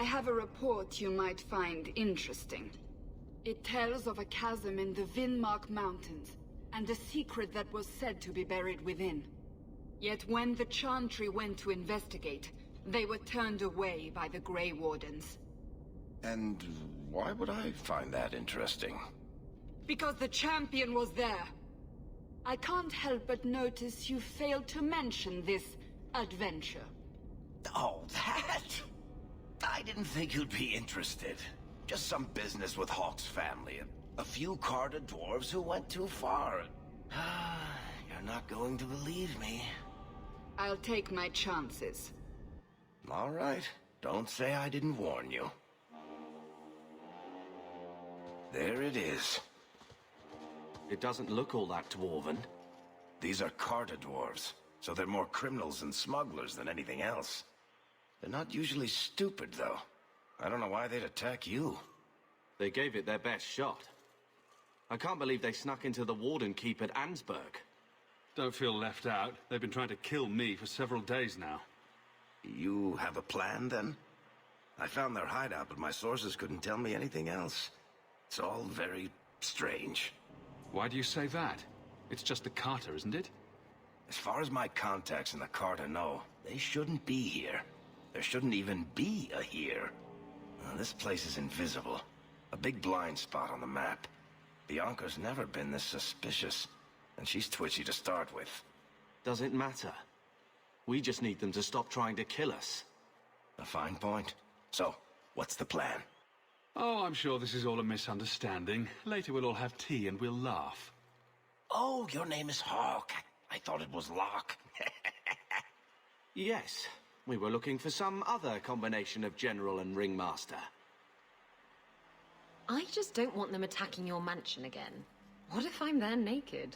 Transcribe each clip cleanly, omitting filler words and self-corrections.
I have a report you might find interesting. It tells of a chasm in the Vinmark Mountains, and a secret that was said to be buried within. Yet when the Chantry went to investigate, they were turned away by the Grey Wardens. And why would I find that interesting? Because the champion was there. I can't help but notice you failed to mention this adventure. Oh, that? I didn't think you'd be interested. Just some business with Hawke's family. A few Carta dwarves who went too far. You're not going to believe me. I'll take my chances. All right. Don't say I didn't warn you. There it is. It doesn't look all that dwarven. These are Carta dwarves, so they're more criminals and smugglers than anything else. They're not usually stupid, though. I don't know why they'd attack you. They gave it their best shot. I can't believe they snuck into the Warden Keep at Ansburg. Don't feel left out. They've been trying to kill me for several days now. You have a plan, then? I found their hideout, but my sources couldn't tell me anything else. It's all very strange. Why do you say that? It's just the Carta, isn't it? As far as my contacts in the Carta know, they shouldn't be here. There shouldn't even be a here. This place is invisible. A big blind spot on the map. Bianca's never been this suspicious, and she's twitchy to start with. Does it matter? We just need them to stop trying to kill us. A fine point. So, what's the plan? Oh, I'm sure this is all a misunderstanding. Later we'll all have tea and we'll laugh. Oh, your name is Hawke. I thought it was Locke. Yes, we were looking for some other combination of general and ringmaster. I just don't want them attacking your mansion again. What if I'm there naked?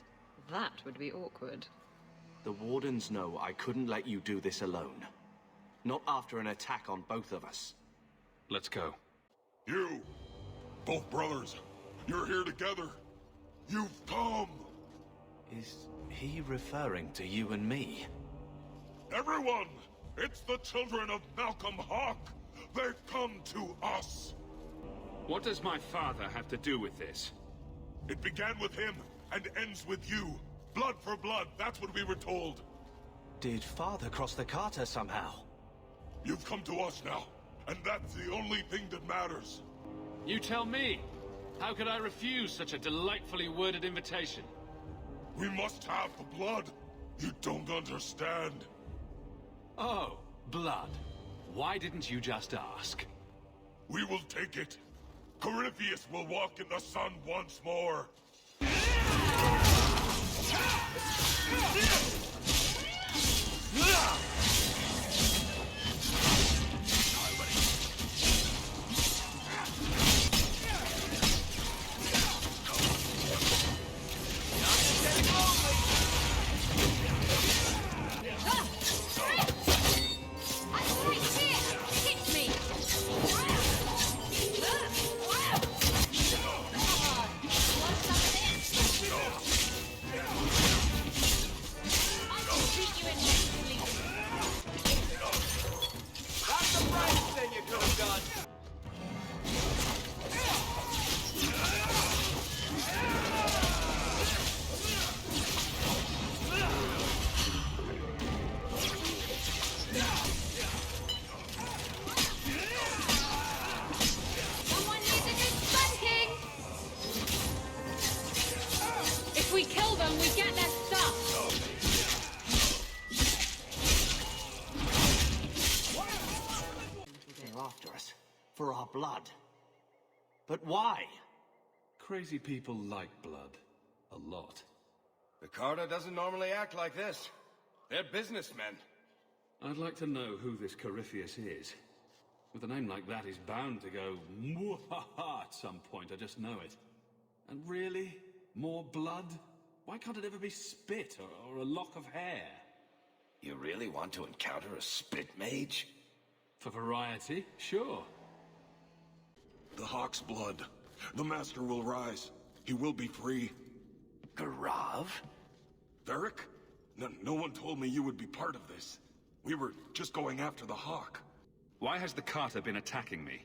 That would be awkward. The Wardens know I couldn't let you do this alone. Not after an attack on both of us. Let's go. You! Both brothers! You're here together! You've come! Is he referring to you and me? Everyone! It's the children of Malcolm Hawke! They've come to us! What does my father have to do with this? It began with him, and ends with you. Blood for blood, that's what we were told. Did father cross the Carta somehow? You've come to us now, and that's the only thing that matters. You tell me! How could I refuse such a delightfully worded invitation? We must have the blood. You don't understand. Oh, blood. Why didn't you just ask? We will take it. Corypheus will walk in the sun once more. For our blood. But why? Crazy people like blood. A lot. The Carta doesn't normally act like this. They're businessmen. I'd like to know who this Corypheus is. With a name like that, he's bound to go mwahaha at some point, I just know it. And really? More blood? Why can't it ever be spit or a lock of hair? You really want to encounter a spit mage? For variety, sure. The Hawke's blood. The Master will rise. He will be free. Garav? Varric? No one told me you would be part of this. We were just going after the Hawke. Why has the Carta been attacking me?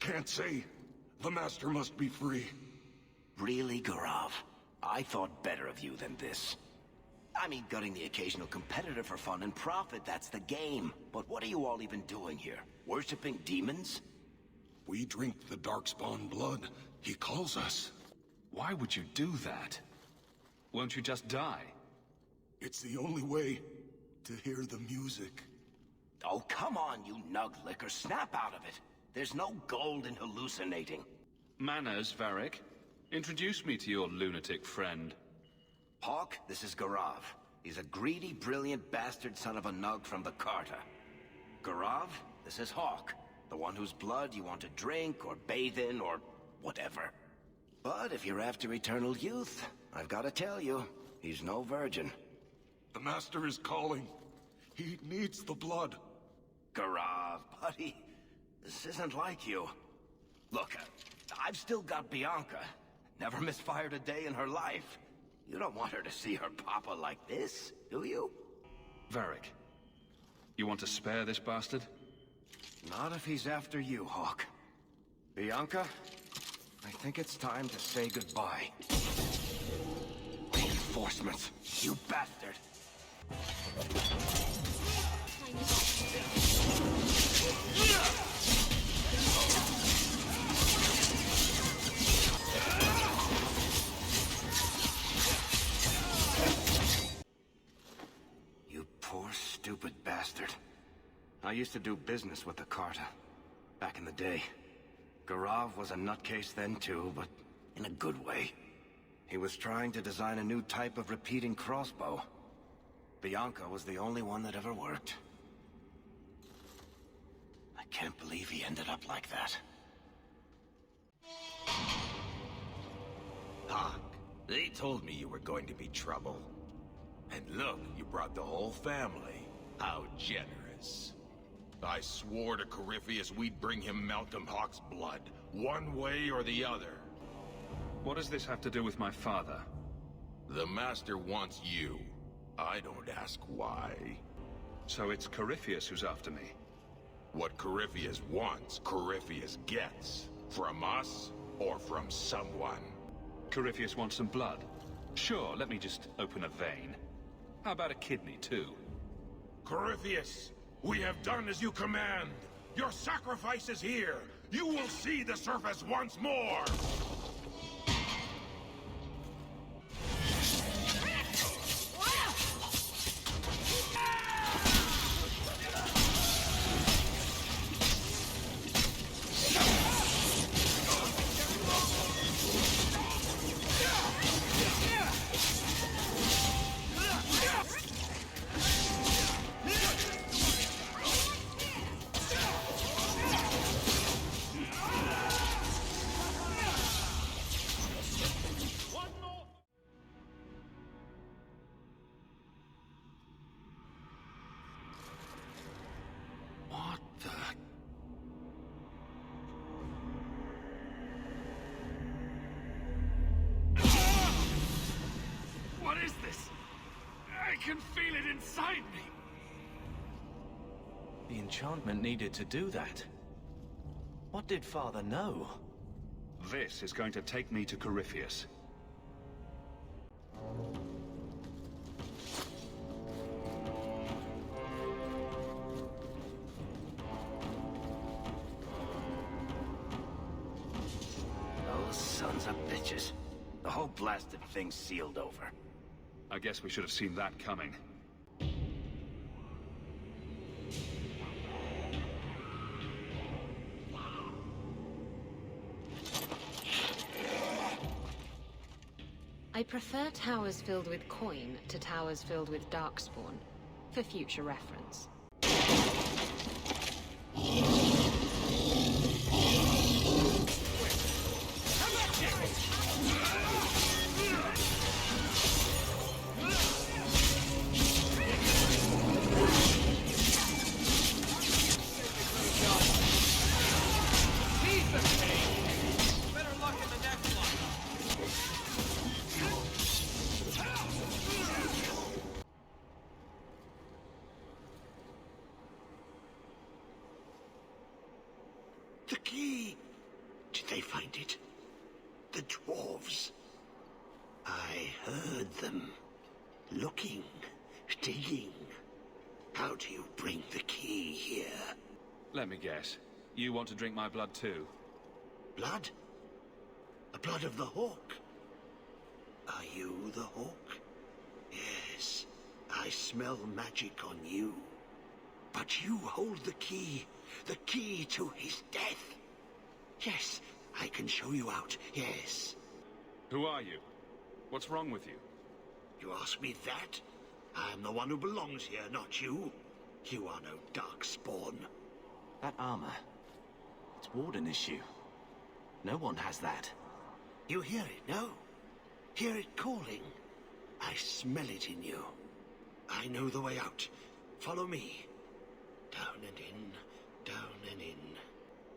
Can't say. The Master must be free. Really, Garav? I thought better of you than this. I mean, gutting the occasional competitor for fun and profit, that's the game. But what are you all even doing here? Worshipping demons? We drink the Darkspawn blood. He calls us. Why would you do that? Won't you just die? It's the only way to hear the music. Oh, come on, you nug licker. Snap out of it. There's no gold in hallucinating. Manners, Varric. Introduce me to your lunatic friend. Hawke, this is Garav. He's a greedy, brilliant bastard son of a nug from the Carta. Garav, this is Hawke. The one whose blood you want to drink, or bathe in, or whatever. But if you're after eternal youth, I've got to tell you, he's no virgin. The Master is calling. He needs the blood. Garav, buddy, this isn't like you. Look, I've still got Bianca. Never misfired a day in her life. You don't want her to see her papa like this, do you? Varric, you want to spare this bastard? Not if he's after you, Hawke. Bianca, I think it's time to say goodbye. Reinforcements, you bastard! You poor, stupid bastard. I used to do business with the Carta, back in the day. Garav was a nutcase then too, but in a good way. He was trying to design a new type of repeating crossbow. Bianca was the only one that ever worked. I can't believe he ended up like that. Hawke, they told me you were going to be trouble. And look, you brought the whole family. How generous. I swore to Corypheus we'd bring him Malcolm Hawke's blood, one way or the other. What does this have to do with my father? The Master wants you. I don't ask why. So it's Corypheus who's after me. What Corypheus wants, Corypheus gets. From us, or from someone. Corypheus wants some blood. Sure, let me just open a vein. How about a kidney, too? Corypheus, we have done as you command. Your sacrifice is here. You will see the surface once more. What the... What is this? I can feel it inside me! The enchantment needed to do that. What did Father know? This is going to take me to Corypheus. Those sons of bitches. The whole blasted thing's sealed over. I guess we should have seen that coming. I prefer towers filled with coin to towers filled with darkspawn, for future reference. find it. The dwarves. I heard them. Looking, digging. How do you bring the key here? Let me guess. You want to drink my blood too? Blood? The blood of the Hawke? Are you the Hawke? Yes, I smell magic on you. But you hold the key to his death. Yes, I can show you out, yes. Who are you? What's wrong with you? You ask me that? I am the one who belongs here, not you. You are no darkspawn. That armor. It's warden issue. No one has that. You hear it, no? Hear it calling? I smell it in you. I know the way out. Follow me. Down and in, down and in.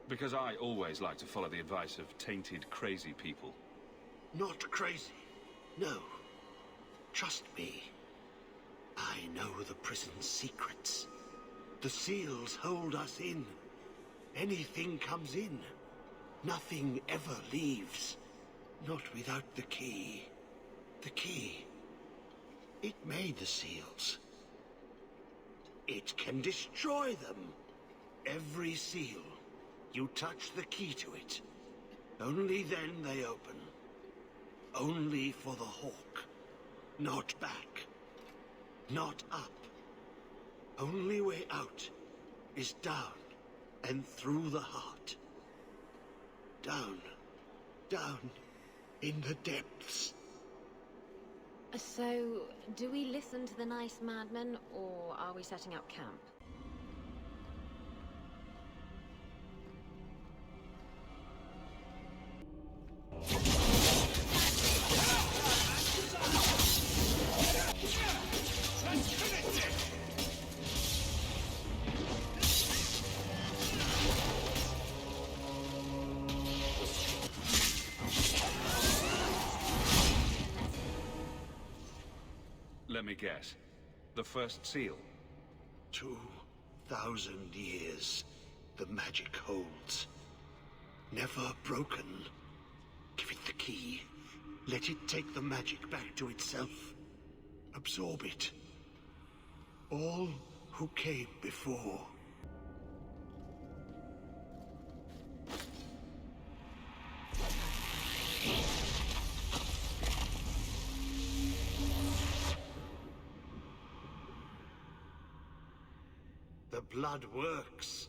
Because I always like to follow the advice of tainted, crazy people. Not crazy. No. Trust me. I know the prison's secrets. The seals hold us in. Anything comes in. Nothing ever leaves. Not without the key. The key. It made the seals. It can destroy them. Every seal. You touch the key to it. Only then they open. Only for the Hawke. Not back. Not up. Only way out is down and through the heart. Down. Down in the depths. So, do we listen to the nice madmen, or are we setting up camp? Let me guess. The first seal? 2,000 years the magic holds. Never broken. Give it the key. Let it take the magic back to itself. Absorb it. All who came before. The blood works.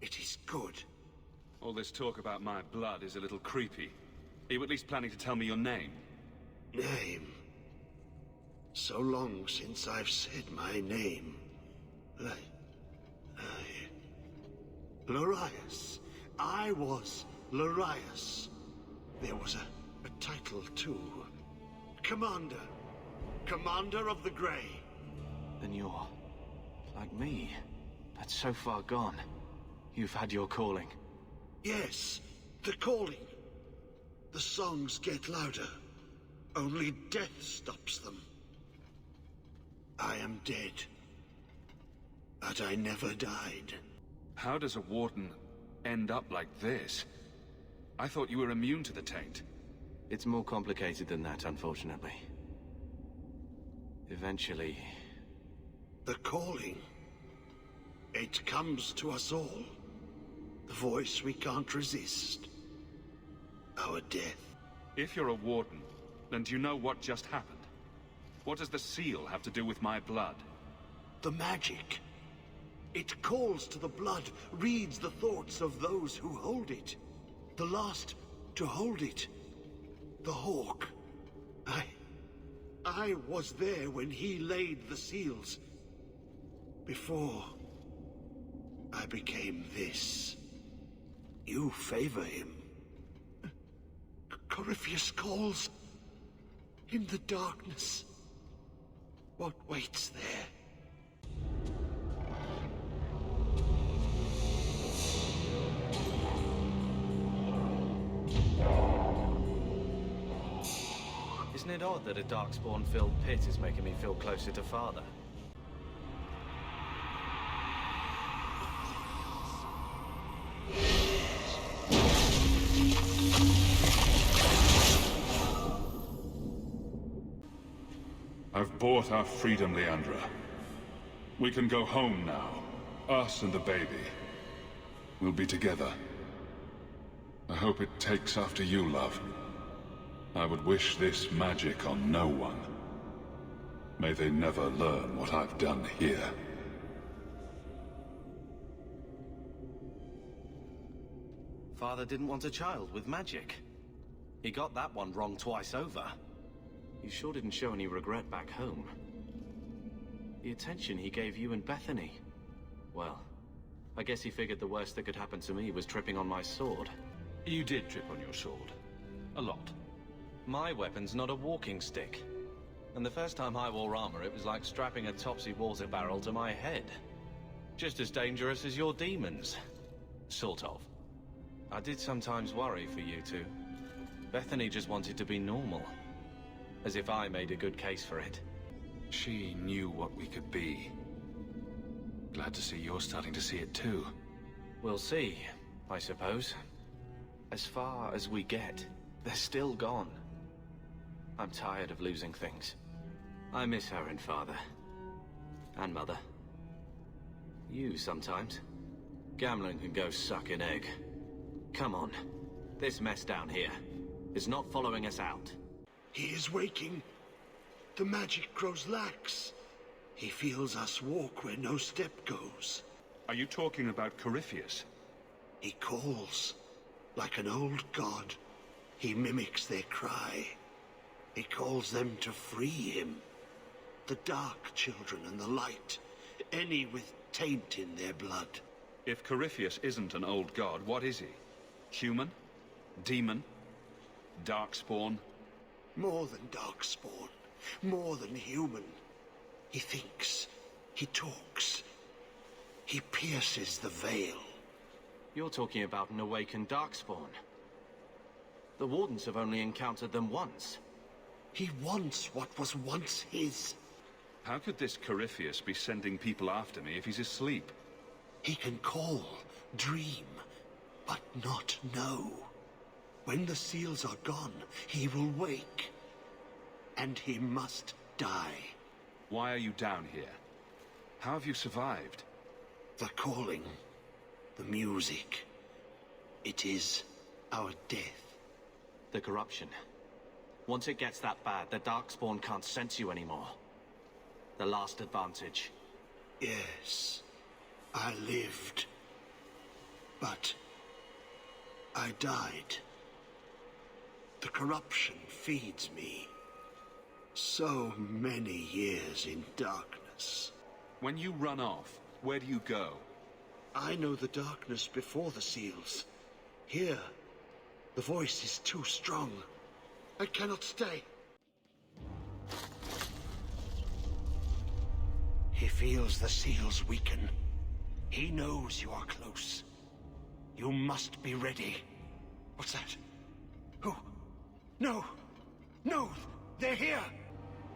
It is good. All this talk about my blood is a little creepy. Are you at least planning to tell me your name? Name? So long since I've said my name. Larius. I was Larius. There was a title too. Commander. Commander of the Grey. Then you're... like me. But so far gone. You've had your calling. Yes, the calling. The songs get louder. Only death stops them. I am dead. But I never died. How does a warden end up like this? I thought you were immune to the taint. It's more complicated than that, unfortunately. Eventually... The calling. It comes to us all. The voice we can't resist. Our death. If you're a warden, then do you know what just happened? What does the seal have to do with my blood? The magic. It calls to the blood, reads the thoughts of those who hold it. The last to hold it. The Hawke. I was there when he laid the seals. Before I became this. You favor him. Corypheus calls. In the darkness. What waits there? Isn't it odd that a darkspawn-filled pit is making me feel closer to Father? have bought our freedom, Leandra. We can go home now. Us and the baby. We'll be together. I hope it takes after you, love. I would wish this magic on no one. May they never learn what I've done here. Father didn't want a child with magic. He got that one wrong twice over. He sure didn't show any regret back home. The attention he gave you and Bethany. Well, I guess he figured the worst that could happen to me was tripping on my sword. You did trip on your sword. A lot. My weapon's not a walking stick. And the first time I wore armor, it was like strapping a topsy water barrel to my head. Just as dangerous as your demons. Sort of. I did sometimes worry for you two. Bethany just wanted to be normal. As if I made a good case for it. She knew what we could be. Glad to see you're starting to see it too. We'll see, I suppose. As far as we get, they're still gone. I'm tired of losing things. I miss her and Father. And Mother. You sometimes. Gambling can go suck an egg. Come on. This mess down here is not following us out. He is waking. The magic grows lax. He feels us walk where no step goes. Are you talking about Corypheus? He calls. Like an old god. He mimics their cry. He calls them to free him. The dark children and the light. Any with taint in their blood. If Corypheus isn't an old god, what is he? Human? Demon? Darkspawn? More than darkspawn. More than human. He thinks. He talks. He pierces the veil. You're talking about an awakened darkspawn. The wardens have only encountered them once. He wants what was once his. How could this Corypheus be sending people after me if he's asleep? He can call, dream, but not know. When the seals are gone, he will wake. And he must die. Why are you down here? How have you survived? The calling. The music. It is our death. The corruption. Once it gets that bad, the Darkspawn can't sense you anymore. The last advantage. Yes. I lived. But I died. The corruption feeds me. So many years in darkness. When you run off, where do you go? I know the darkness before the seals. Here, the voice is too strong. I cannot stay. He feels the seals weaken. He knows you are close. You must be ready. What's that? Who? No! No! They're here!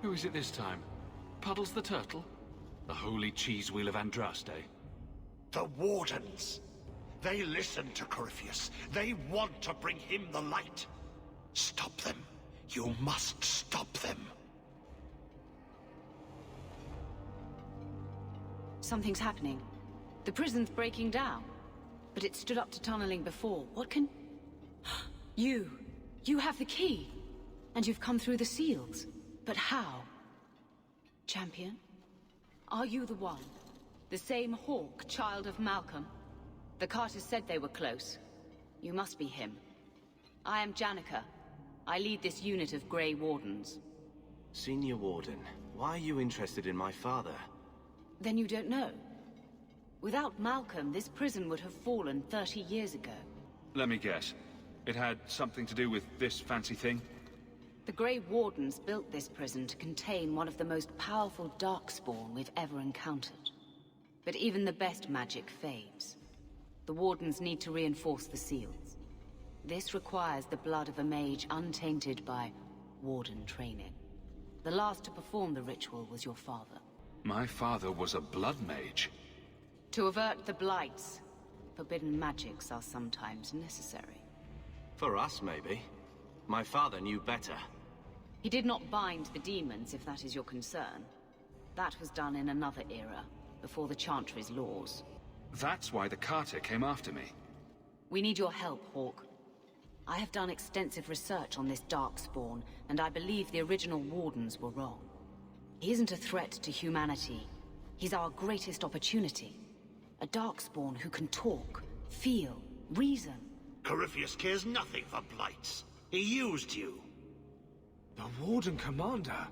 Who is it this time? Puddles the Turtle? The holy cheese wheel of Andraste? The wardens. They listen to Corypheus. They want to bring him the light. Stop them. You must stop them. Something's happening. The prison's breaking down. But it stood up to tunneling before. What can... You have the key. And you've come through the seals. But how? Champion? Are you the one? The same Hawke, child of Malcolm? The Carters said they were close. You must be him. I am Janica. I lead this unit of Grey Wardens. Senior Warden, why are you interested in my father? Then you don't know. Without Malcolm, this prison would have fallen 30 years ago. Let me guess. It had something to do with this fancy thing? The Grey Wardens built this prison to contain one of the most powerful Darkspawn we've ever encountered. But even the best magic fades. The Wardens need to reinforce the seals. This requires the blood of a mage untainted by Warden training. The last to perform the ritual was your father. My father was a blood mage. To avert the blights, forbidden magics are sometimes necessary. For us, maybe. My father knew better. He did not bind the demons, if that is your concern. That was done in another era, before the Chantry's laws. That's why the Carta came after me. We need your help, Hawke. I have done extensive research on this Darkspawn, and I believe the original wardens were wrong. He isn't a threat to humanity. He's our greatest opportunity. A Darkspawn who can talk, feel, reason. Corypheus cares nothing for blights. He used you. The Warden Commander?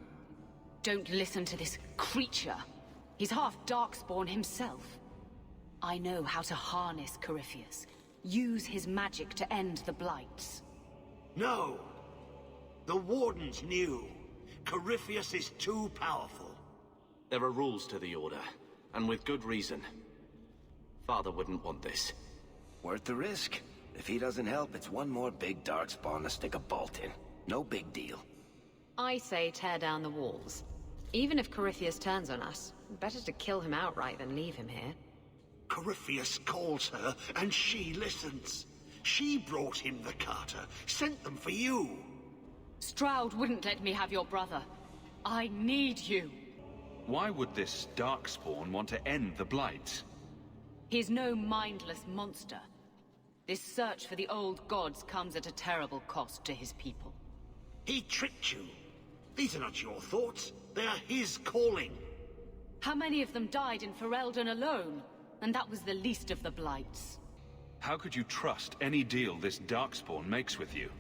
Don't listen to this creature. He's half Darkspawn himself. I know how to harness Corypheus. Use his magic to end the blights. No. The Wardens knew. Corypheus is too powerful. There are rules to the Order, and with good reason. Father wouldn't want this. Worth the risk. If he doesn't help, it's one more big darkspawn to stick a bolt in. No big deal. I say tear down the walls. Even if Corypheus turns on us, better to kill him outright than leave him here. Corypheus calls her, and she listens. She brought him the Carta, sent them for you. Stroud wouldn't let me have your brother. I need you. Why would this Darkspawn want to end the Blights? He's no mindless monster. This search for the old gods comes at a terrible cost to his people. He tricked you. These are not your thoughts. They are his calling. How many of them died in Ferelden alone? And that was the least of the blights. How could you trust any deal this Darkspawn makes with you?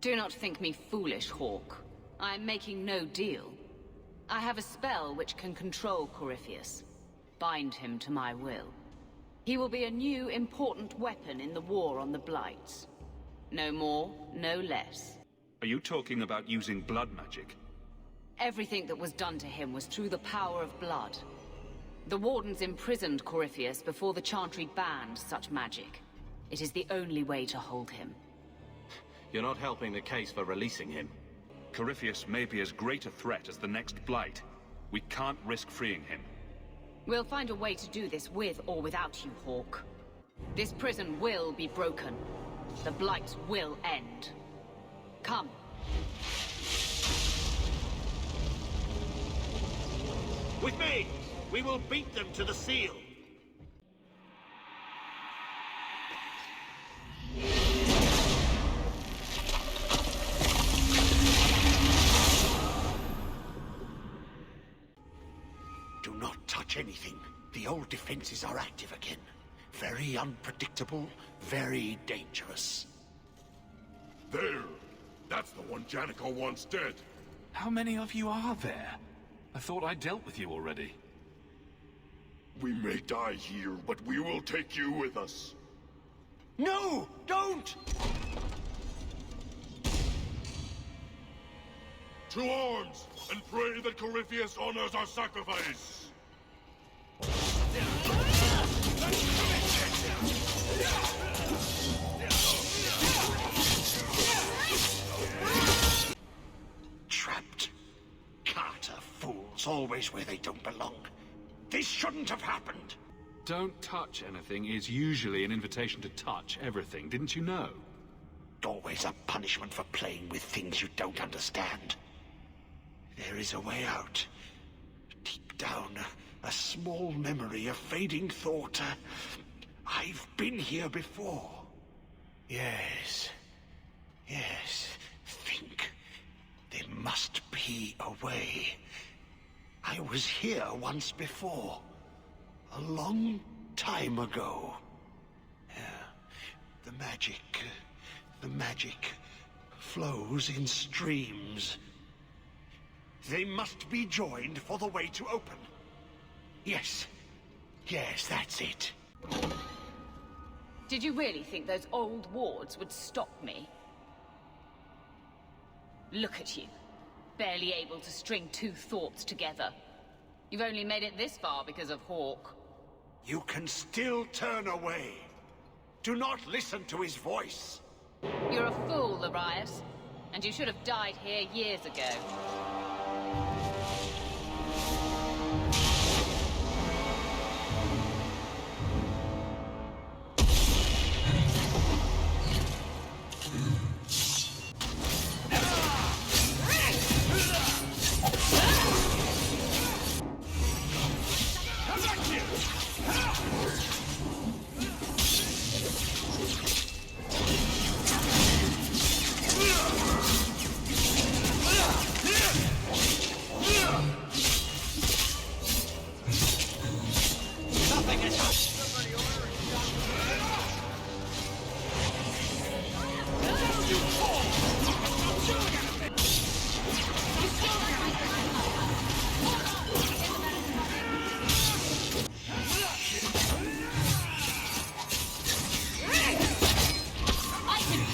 Do not think me foolish, Hawke. I am making no deal. I have a spell which can control Corypheus. Bind him to my will. He will be a new, important weapon in the war on the blights. No more, no less. Are you talking about using blood magic? Everything that was done to him was through the power of blood. The Wardens imprisoned Corypheus before the Chantry banned such magic. It is the only way to hold him. You're not helping the case for releasing him. Corypheus may be as great a threat as the next Blight. We can't risk freeing him. We'll find a way to do this with or without you, Hawke. This prison will be broken. The Blight will end. Come. With me! We will beat them to the seal! Do not touch anything. The old defenses are active again. Very unpredictable, very dangerous. There! That's the one Janico wants dead. How many of you are there? I thought I dealt with you already. We may die here, but we will take you with us. No! Don't! To arms, and pray that Corypheus honors our sacrifice! Trapped. Carta fools, always where they don't belong. This shouldn't have happened. Don't touch anything is usually an invitation to touch everything, didn't you know? Always a punishment for playing with things you don't understand. There is a way out. Deep down, a small memory, a fading thought. I've been here before. Yes. Yes. Think. There must be a way. I was here once before. A long time ago. The magic flows in streams. They must be joined for the way to open. Yes. Yes, that's it. Did you really think those old wards would stop me? Look at you. Barely able to string two thoughts together. You've only made it this far because of Hawke. You can still turn away. Do not listen to his voice. You're a fool, Arias. And you should have died here years ago.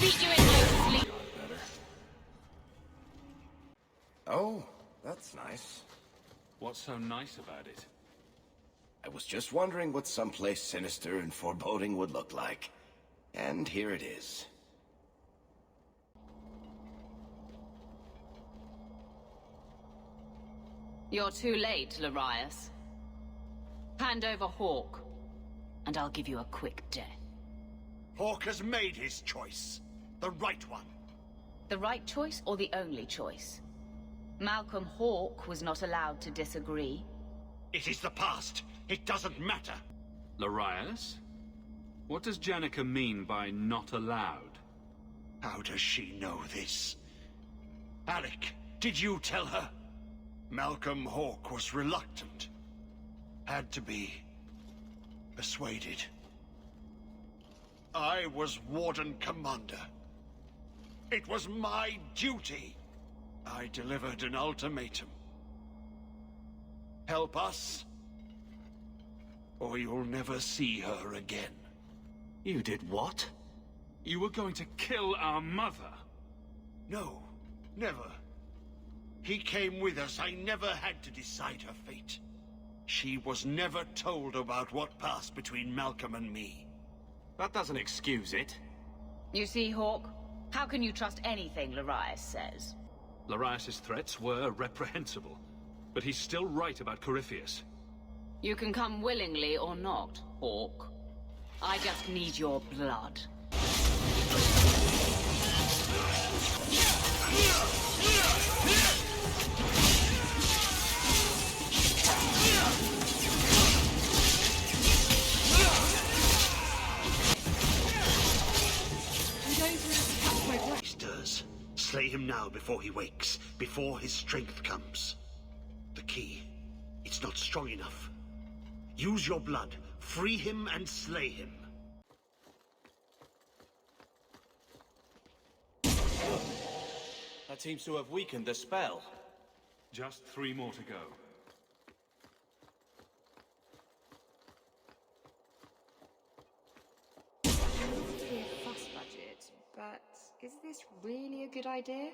beat you in your sleep. Oh, that's nice. What's so nice about it? I was just wondering what someplace sinister and foreboding would look like. And here it is. You're too late, Larius. Hand over Hawke, and I'll give you a quick death. Hawke has made his choice. The right one. The right choice or the only choice? Malcolm Hawke was not allowed to disagree. It is the past. It doesn't matter. Larius? What does Janica mean by not allowed? How does she know this? Alec, did you tell her? Malcolm Hawke was reluctant. Had to be persuaded. I was Warden Commander. It was my duty. I delivered an ultimatum. Help us, or you'll never see her again. You did what? You were going to kill our mother? No, never. He came with us. I never had to decide her fate. She was never told about what passed between Malcolm and me. That doesn't excuse it. You see, Hawke? How can you trust anything Larius says? Larius's threats were reprehensible, but he's still right about Corypheus. You can come willingly or not, Hawke. I just need your blood. Slay him now before he wakes, before his strength comes. The key, it's not strong enough. Use your blood, free him and slay him. That seems to have weakened the spell. Just 3 more to go. Fuss budget, but is this really a good idea?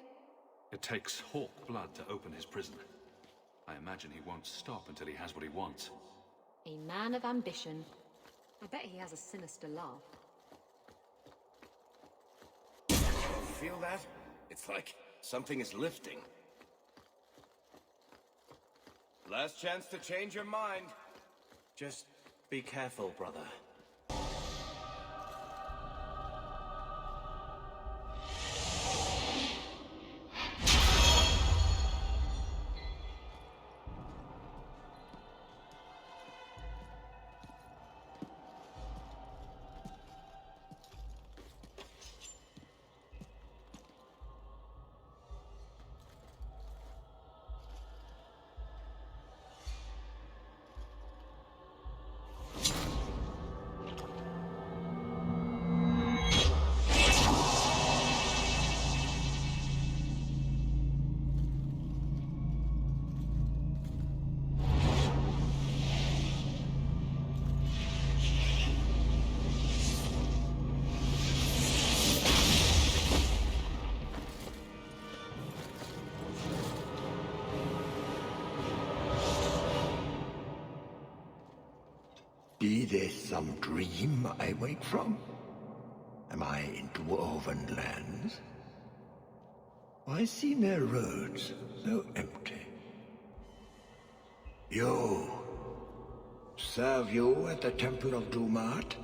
It takes Hawke blood to open his prison. I imagine he won't stop until he has what he wants. A man of ambition. I bet he has a sinister laugh. Feel that? It's like something is lifting. Last chance to change your mind. Just be careful, brother. Be this some dream I wake from? Am I in dwarven lands? Why seem their roads so empty? You! Serve you at the Temple of Dumat?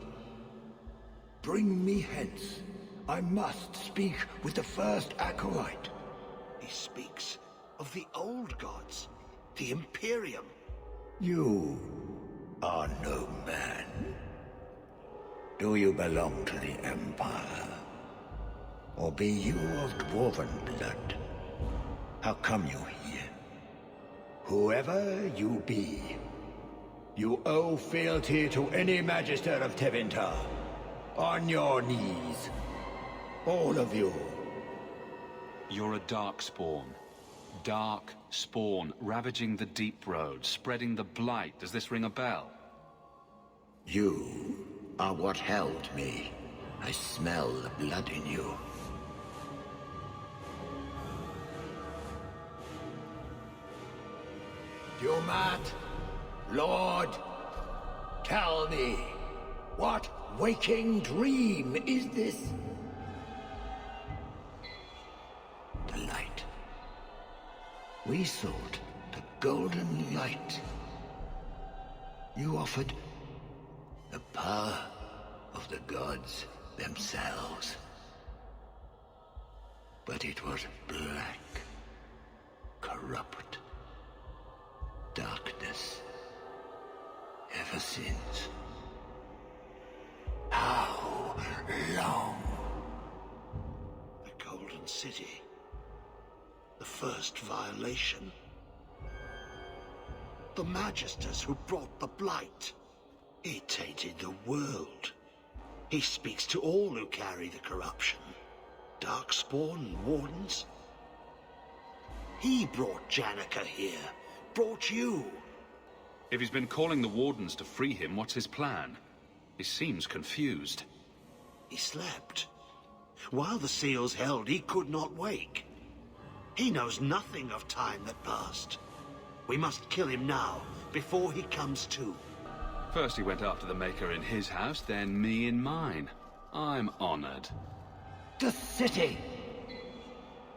Bring me hence. I must speak with the first acolyte. He speaks of the old gods, the Imperium. You are no man. Do you belong to the Empire? Or be you of dwarven blood? How come you here? Whoever you be, you owe fealty to any Magister of Tevinter. On your knees. All of you. You're a darkspawn. Dark spawn, ravaging the deep road, spreading the blight. Does this ring a bell? You are what held me. I smell the blood in you. Dumat, Lord, tell me, what waking dream is this? The light. We sought the golden light. You offered the power of the gods themselves. But it was black, corrupt, darkness, ever since. How long? The Golden City. The first violation. The Magisters who brought the Blight. He tainted the world. He speaks to all who carry the corruption. Darkspawn and wardens. He brought Janica here. Brought you. If he's been calling the wardens to free him, what's his plan? He seems confused. He slept. While the seals held, he could not wake. He knows nothing of time that passed. We must kill him now, before he comes to. First he went after the Maker in his house, then me in mine. I'm honored. The city!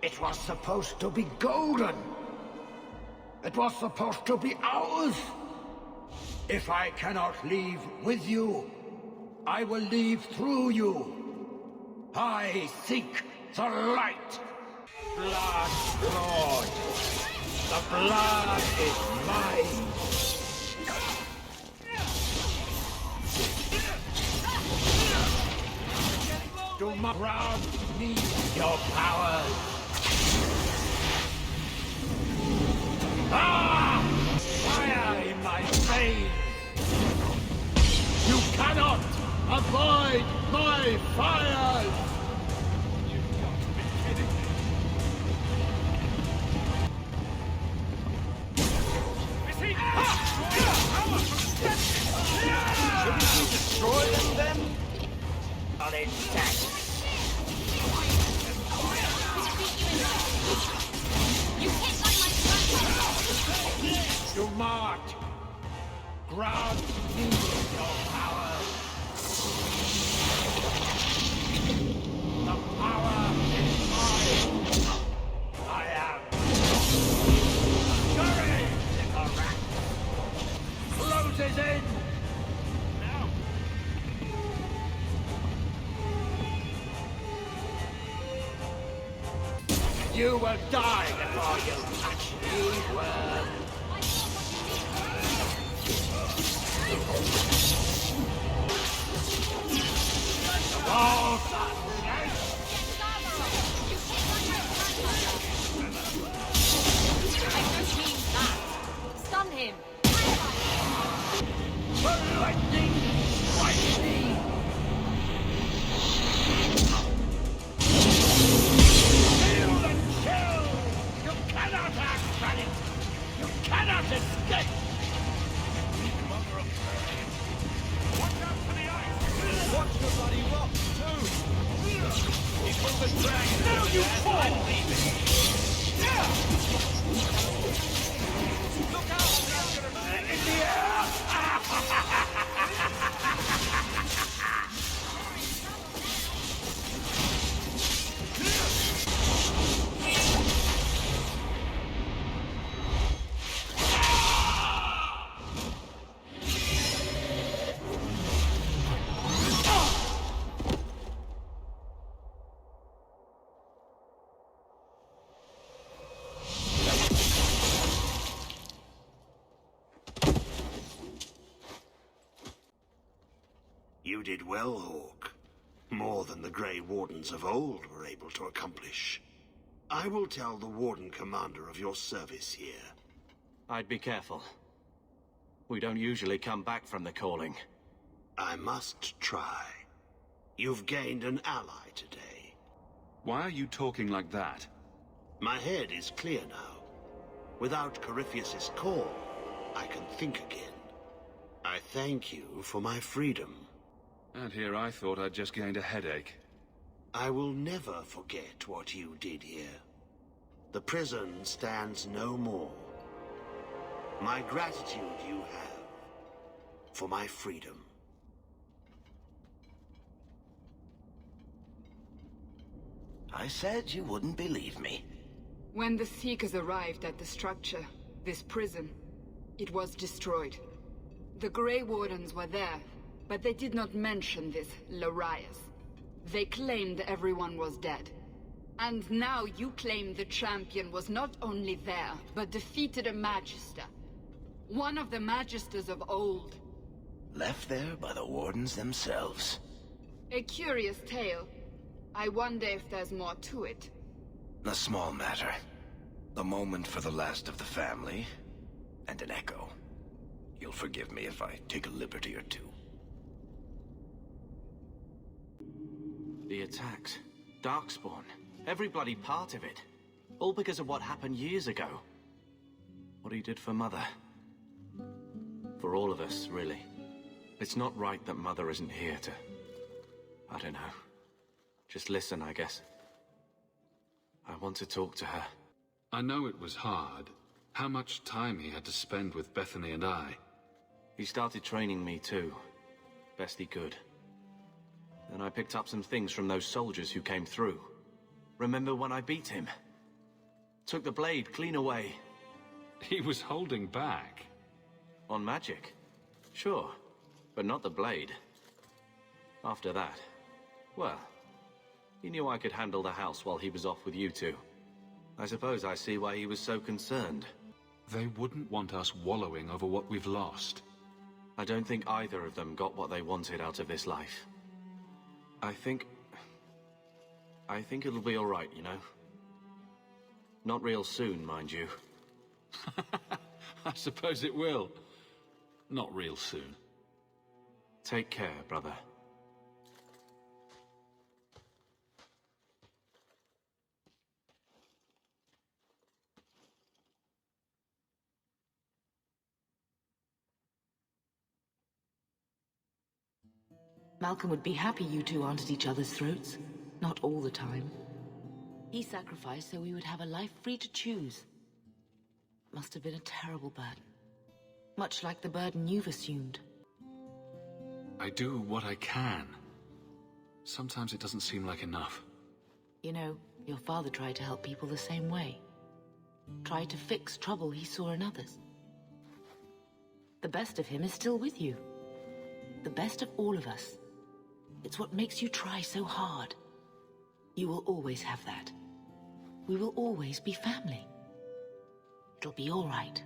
It was supposed to be golden! It was supposed to be ours! If I cannot leave with you, I will leave through you. I seek the light. Blood, Lord. The blood is mine. Do my ground need your powers? Ah! Fire in my veins! You cannot avoid my fires! You've got to be kidding me. Is he? Shouldn't we destroy them then? Not in that. You hit like my grandfather! You marked. Ground needs your power. The power is mine. I am. Scurry, little rat. Closes in. Now. You will die before you touch me, worm. The walls are safe. I don't mean that. Stun him. The lightning strikes me. Kill and kill! You cannot outrun it! You cannot escape! Mother of pain! Watch out for the ice! Watch the bloody rocks, too! He put the dragon! Now you fall! Look out! In the air! You did well, Hawke. More than the Grey Wardens of old were able to accomplish. I will tell the Warden Commander of your service here. I'd be careful. We don't usually come back from the calling. I must try. You've gained an ally today. Why are you talking like that? My head is clear now. Without Corypheus's call, I can think again. I thank you for my freedom. And here I thought I'd just gained a headache. I will never forget what you did here. The prison stands no more. My gratitude you have for my freedom. I said you wouldn't believe me. When the Seekers arrived at the structure, this prison, it was destroyed. The Grey Wardens were there, but they did not mention this Larias. They claimed everyone was dead. And now you claim the champion was not only there, but defeated a Magister. One of the Magisters of old. Left there by the Wardens themselves. A curious tale. I wonder if there's more to it. A small matter. A moment for the last of the family, and an echo. You'll forgive me if I take a liberty or two. The attacks. Darkspawn. Every bloody part of it. All because of what happened years ago. What he did for Mother. For all of us, really. It's not right that Mother isn't here to... I don't know. Just listen, I guess. I want to talk to her. I know it was hard. How much time he had to spend with Bethany and I. He started training me too. Best he could. Then I picked up some things from those soldiers who came through. Remember when I beat him? Took the blade clean away. He was holding back. On magic? Sure. But not the blade. After that, well, he knew I could handle the house while he was off with you two. I suppose I see why he was so concerned. They wouldn't want us wallowing over what we've lost. I don't think either of them got what they wanted out of this life. I think it'll be all right, you know? Not real soon, mind you. I suppose it will. Not real soon. Take care, brother. Malcolm would be happy you two aren't at each other's throats. Not all the time. He sacrificed so we would have a life free to choose. Must have been a terrible burden. Much like the burden you've assumed. I do what I can. Sometimes it doesn't seem like enough. You know, your father tried to help people the same way. Tried to fix trouble he saw in others. The best of him is still with you. The best of all of us. It's what makes you try so hard. You will always have that. We will always be family. It'll be all right.